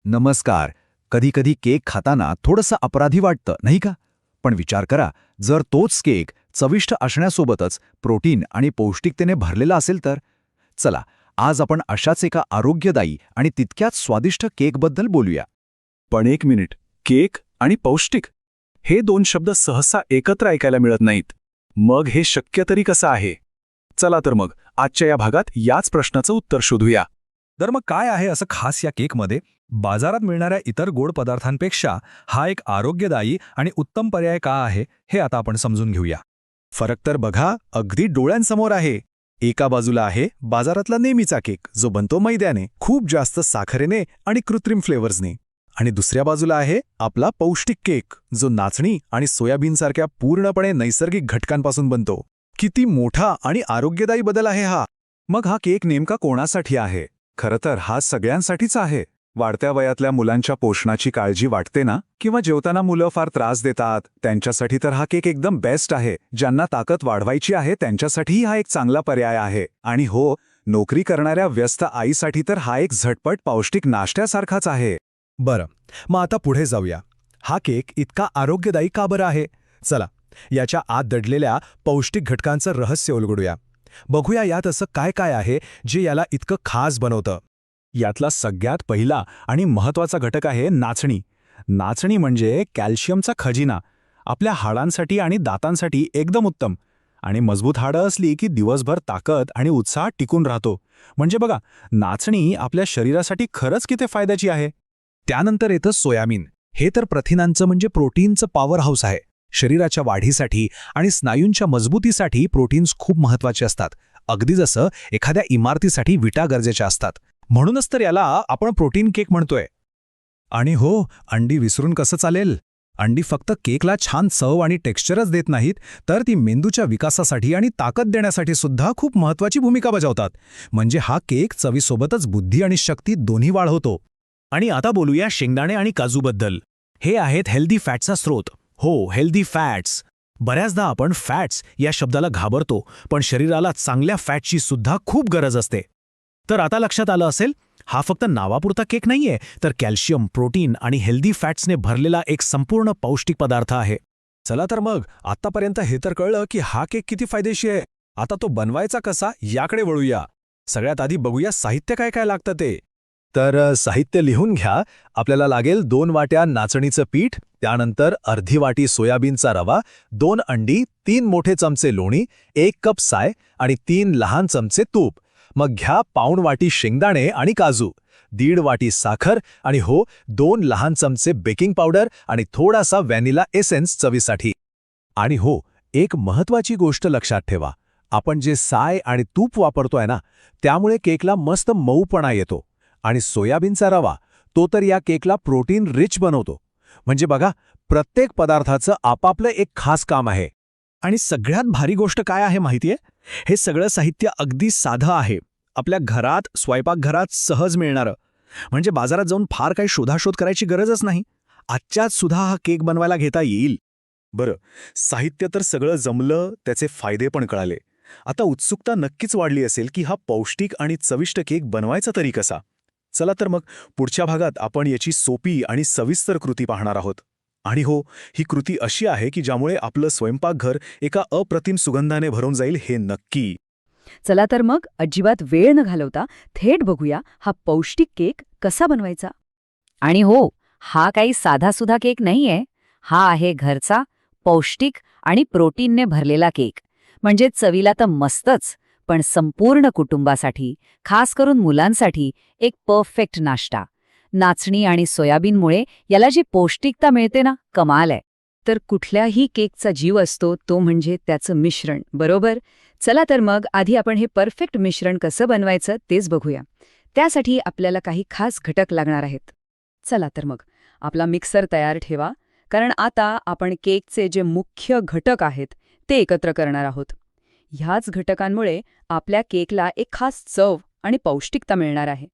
नमस्कार. कधी-कधी केक खाताना थोडंसं अपराधी वाटतं, नाही का? पण विचार करा, जर तोच केक चविष्ट असण्यासोबतच प्रोटीन आणि पौष्टिकतेने भरलेला असेल तर? चला, आज आपण अशाच एका आरोग्यदायी आणि तितक्याच स्वादिष्ट केकबद्दल बोलूया. पण एक मिनिट, केक आणि पौष्टिक हे दोन शब्द सहसा एकत्र ऐकायला मिळत नाहीत. मग हे शक्य तरी कसं आहे? चला तर मग आजच्या या भागात याच प्रश्नाचं उत्तर शोधूया. तर मग काय आहे असं खास या केकमध्ये? बाजारात मिळणाऱ्या इतर गोड पदार्थांपेक्षा हा एक आरोग्यदायी आणि उत्तम पर्याय का आहे, हे आता आपण समजून घेऊया. फरक तर बघा, अगदी डोळ्यांसमोर आहे. एका बाजूला आहे बाजारातला नेहमीचा केक, जो बनतो मैद्याने, खूप जास्त साखरेने आणि कृत्रिम फ्लेवर्सने. आणि दुसऱ्या बाजूला आहे आपला पौष्टिक केक, जो नाचणी आणि सोयाबीनसारख्या पूर्णपणे नैसर्गिक घटकांपासून बनतो. किती मोठा आणि आरोग्यदायी बदल आहे हा! मग हा केक नेमका कोणासाठी आहे? खरं तर हा सगळ्यांसाठीच आहे. वाढत्या वयातल्या मुलांच्या पोषणाची काळजी वाटते ना, किंवा जेवताना मुलं फार त्रास देतात, त्यांच्यासाठी तर हा केक एकदम बेस्ट आहे. ज्यांना ताकद वाढवायची आहे त्यांच्यासाठीही हा एक चांगला पर्याय आहे. आणि हो, नोकरी करणाऱ्या व्यस्त आईसाठी तर हा एक झटपट पौष्टिक नाश्त्यासारखाच आहे. बरं, मग आता पुढे जाऊया. हा केक इतका आरोग्यदायी का बरं आहे? चला, याच्या आत दडलेल्या पौष्टिक घटकांचं रहस्य उलगडूया. बघूया यात असं काय काय आहे जे याला इतकं खास बनवतं. यातला सगळ्यात पहिला आणि महत्त्वाचा घटक आहे नाचणी. नाचणी म्हणजे कॅल्शियमचा खजिना. आपल्या हाडांसाठी आणि दातांसाठी एकदम उत्तम. आणि मजबूत हाडं असली की दिवसभर ताकद आणि उत्साह टिकून राहतो. म्हणजे बघा, नाचणी आपल्या शरीरासाठी खरंच किती फायद्याची आहे. त्यानंतर येतं सोयाबीन. हे तर प्रथिनांचं म्हणजे प्रोटीनचं पॉवर हाऊस आहे. शरीराच्या वाढीसाठी आणि स्नायूंच्या मजबूतीसाठी प्रोटीन्स खूप महत्त्वाचे असतात. अगदी जसं एखाद्या इमारतीसाठी विटा गरजेच्या असतात. म्हणूनच तर याला आपण प्रोटीन केक म्हणतोय. आणि हो, अंडी विसरून कसं चालेल? अंडी फक्त केकला छान चव आणि टेक्स्चरच देत नाहीत, तर ती मेंदूच्या विकासासाठी आणि ताकद देण्यासाठी सुद्धा खूप महत्त्वाची भूमिका बजावतात. म्हणजे हा केक चवीसोबतच बुद्धी आणि शक्ती दोन्ही वाढवतो. आणि आता बोलूया शेंगदाणे आणि काजूबद्दल. हे आहेत हेल्दी फॅट्सचा स्रोत. हो, हेल्दी फॅट्स. बऱ्याचदा आपण फॅट्स या शब्दाला घाबरतो, पण शरीराला चांगल्या फॅटची सुद्धा खूप गरज असते. तर आता लक्षात आलं असेल, हा फक्त नावापुरता केक नाहीये, तर कॅल्शियम, प्रोटीन आणि हेल्दी फॅट्सने भरलेला एक संपूर्ण पौष्टिक पदार्थ आहे. चला तर मग, आत्तापर्यंत हे तर कळलं की हा केक किती फायदेशीर आहे. आता तो बनवायचा कसा याकडे वळूया. सगळ्यात आधी बघूया साहित्य काय काय लागतं ते. तर साहित्य लिहून घ्या. आपल्याला लागेल 2 वाट्या नाचणीचं पीठ, त्यानंतर अर्धी वाटी सोयाबीनचा रवा, 2 अंडी, 3 मोठे चमचे लोणी, 1 कप साय आणि 3 लहान चमचे तूप. मग घ्या पाऊण वाटी शेंगदाणे आणि काजू, 1.5 वाटी साखर आणि हो, 2 लहान चमचे बेकिंग पावडर आणि थोडासा व्हॅनिला एसेन्स चवीसाठी. आणि हो, एक महत्त्वाची गोष्ट लक्षात ठेवा. आपण जे साय आणि तूप वापरतोय ना, त्यामुळे केकला मस्त मऊपणा येतो. आणि सोयाबीनचा रवा, तो तर या केकला प्रोटीन रिच बनवतो. म्हणजे बघा, प्रत्येक पदार्थाचं आपापलं एक खास काम आहे. आणि सगळ्यात भारी गोष्ट काय आहे माहितीये? हे सगळं साहित्य अगदी साधं आहे. आपल्या घरात, स्वयंपाकघरात सहज मिळणारं. म्हणजे बाजारात जाऊन फार काही शोधाशोध करायची गरजच नाही. आजच्याच सुद्धा हा केक बनवायला घेता येईल. बरं, साहित्य तर सगळं जमलं, त्याचे फायदे पण कळाले. आता उत्सुकता नक्कीच वाढली असेल की हा पौष्टिक आणि चविष्ट केक बनवायचा तरी कसा? चला तर मग पुढच्या भागात आपण याची सोपी आणि सविस्तर कृती पाहणार आहोत. आणि हो, ही कृती अशी आहे की ज्यामुळे आपलं स्वयंपाकघर एका अप्रतिम सुगंधाने भरून जाईल, हे नक्की. चला तर मग अजिबात वेळ न घालवता थेट बघूया हा पौष्टिक केक कसा बनवायचा. आणि हो, हा काही साधासुधा केक नाहीये. हा आहे घरचा, पौष्टिक आणि प्रोटीनने भरलेला केक. म्हणजे चवीला तर मस्तच, पण संपूर्ण कुटुंबासाठी, खास करून मुलांसाठी एक परफेक्ट नाश्ता. नाचणी आणि सोयाबीनमुळे याला जी पौष्टिकता मिळते ना, कमाल आहे. तर कुठल्याही केकचा जीव असतो तो म्हणजे त्याचं मिश्रण, बरोबर? चला तर मग आधी आपण हे परफेक्ट मिश्रण कसं बनवायचं तेच बघूया. त्यासाठी आपल्याला काही खास घटक लागणार आहेत. चला तर मग आपला मिक्सर तयार ठेवा, कारण आता आपण केकचे जे मुख्य घटक आहेत ते एकत्र करणार आहोत. ह्याच घटकांमुळे आपल्या केकला एक खास चव आणि पौष्टिकता मिळणार आहे.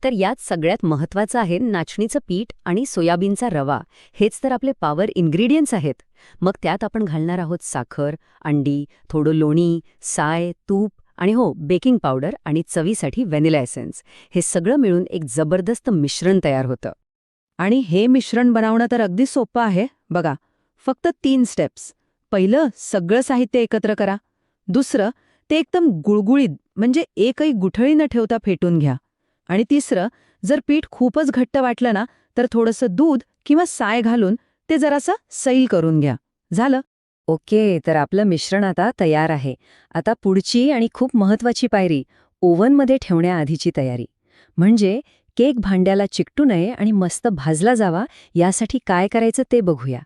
तर यात सगळ्यात महत्त्वाचं आहे नाचणीचं पीठ आणि सोयाबीनचा रवा. हेच तर आपले पॉवर इन्ग्रेडियंट्स आहेत. मग त्यात आपण घालणार आहोत साखर, अंडी, थोडं लोणी, साय, तूप आणि हो, बेकिंग पावडर आणि चवीसाठी व्हॅनिला एसेन्स. हे सगळं मिळून एक जबरदस्त मिश्रण तयार होतं. आणि हे मिश्रण बनवणं तर अगदी सोपं आहे बघा. फक्त 3 स्टेप्स. पहिलं, सगळं साहित्य एकत्र करा. दुसरं, ते एकदम गुळगुळीत म्हणजे एकही गुठळी न ठेवता फेटून घ्या. आणि तिसरं, जर पीठ खूपच घट्ट वाटलं ना तर थोडंसं दूध किंवा साय घालून ते जरासं सैल करून घ्या. झालं. ओके, तर आपलं मिश्रण आता तयार आहे. आता पुढची आणि खूप महत्वाची पायरी, ओव्हनमध्ये ठेवण्याआधीची तयारी. म्हणजे केक भांड्याला चिकटू नये आणि मस्त भाजला जावा यासाठी काय करायचं ते बघूया.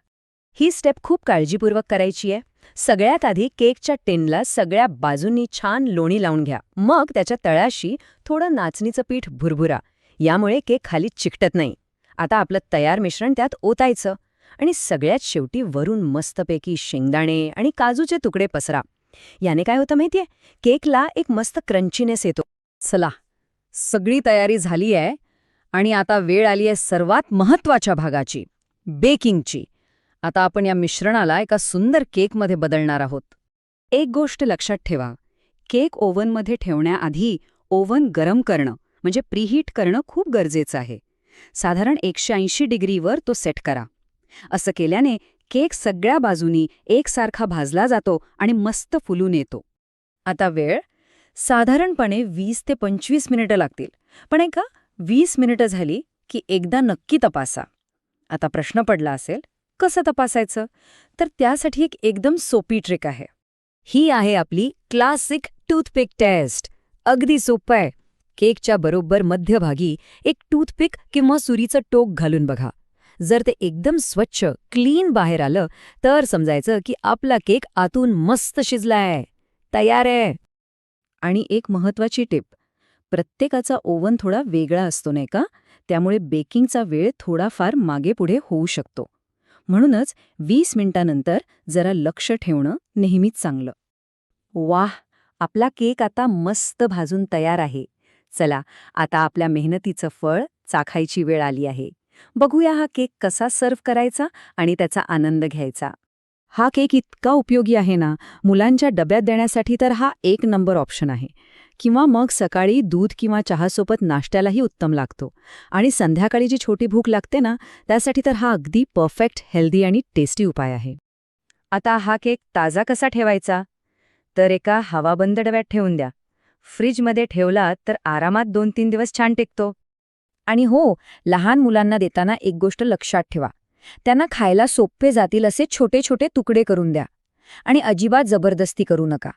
ही स्टेप खूप काळजीपूर्वक करायची आहे. सगळ्यात आधी केकच्या टिनला सगळ्या बाजूंनी छान लोणी लावून घ्या. मग त्याच्या तळाशी थोडं नाचणीचं पीठ भुरभुरा. यामुळे केक खाली चिकटत नाही. आता आपलं तयार मिश्रण त्यात ओतायचं आणि सगळ्यात शेवटी वरून मस्तपैकी शेंगदाणे आणि काजूचे तुकडे पसरा. याने काय होतं माहितीये, केकला एक मस्त क्रंचीनेस येतो. चला, सगळी तयारी झाली आहे आणि आता वेळ आली आहे सर्वात महत्वाच्या भागाची, बेकिंगची. आता आपण या मिश्रणाला एका सुंदर केकमध्ये बदलणार आहोत. एक गोष्ट लक्षात ठेवा, केक ओव्हनमध्ये ठेवण्याआधी ओव्हन गरम करणं म्हणजे प्रीहीट करणं खूप गरजेचं आहे. साधारण 180 डिग्रीवर तो सेट करा. असं केल्याने केक सगळ्या बाजूनी एकसारखा भाजला जातो आणि मस्त फुलून येतो. आता वेळ साधारणपणे 20 ते 25 मिनिटं लागतील. पण ऐका, 20 मिनिटं झाली की एकदा नक्की तपासा. आता प्रश्न पडला असेल, कसं तपासायचं? तर त्यासाठी एक एकदम सोपी ट्रिक आहे. ही आहे आपली क्लासिक टूथपिक टेस्ट. अगदी सोपं आहे. केकच्या बरोबर मध्यभागी एक टूथपिक किंवा सुरीचं टोक घालून बघा. जर ते एकदम स्वच्छ, क्लीन बाहेर आलं तर समजायचं की आपला केक आतून मस्त शिजलाय, तयार आहे. आणि एक महत्वाची टिप, प्रत्येकाचा ओव्हन थोडा वेगळा असतो नाही का? त्यामुळे बेकिंगचा वेळ थोडाफार मागेपुढे होऊ शकतो. म्हणूनच 20 मिनिटांनंतर जरा लक्ष ठेवणं नेहमीच चांगलं. वाह, आपला केक आता मस्त भाजून तयार आहे. चला, आता आपल्या मेहनतीचं फळ चाखायची वेळ आली आहे. बघूया हा केक कसा सर्व्ह करायचा आणि त्याचा आनंद घ्यायचा. हा केक इतका उपयोगी आहे ना, मुलांच्या डब्यात देण्यासाठी तर हा 1 नंबर ऑप्शन आहे. किंवा मग सकाळी दूध किंवा चहासोबत नाश्त्यालाही उत्तम लागतो. आणि संध्याकाळी जी छोटी भूक लागते ना, त्यासाठी तर हा अगदी परफेक्ट, हेल्दी आणि टेस्टी उपाय आहे. आता हा केक ताजा कसा ठेवायचा? तर एका हवाबंद डब्यात ठेवून द्या. फ्रीजमध्ये ठेवला तर आरामात 2-3 दिवस छान टिकतो. आणि हो, लहान मुलांना देताना एक गोष्ट लक्षात ठेवा. त्यांना खायला सोपे जातील असे छोटे छोटे तुकडे करून द्या. आणि अजिबात जबरदस्ती करू नका.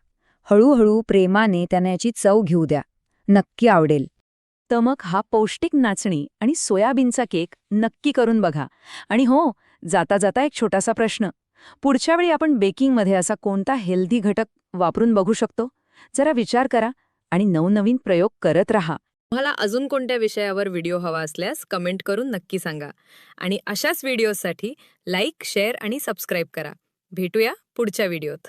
हळूहळू प्रेमाने त्यांना याची चव घेऊ द्या. नक्की आवडेल. तर मग हा पौष्टिक नाचणी आणि सोयाबीनचा केक नक्की करून बघा. आणि हो, जाता जाता एक छोटासा प्रश्न. पुढच्या वेळी आपण बेकिंगमध्ये असा कोणता हेल्दी घटक वापरून बघू शकतो? जरा विचार करा आणि नवनवीन प्रयोग करत राहा. तुम्हाला अजून कोणत्या विषयावर व्हिडिओ हवा असल्यास कमेंट करून नक्की सांगा. आणि अशाच व्हिडिओसाठी लाईक, शेअर आणि सबस्क्राईब करा. भेटूया पुढच्या व्हिडिओत.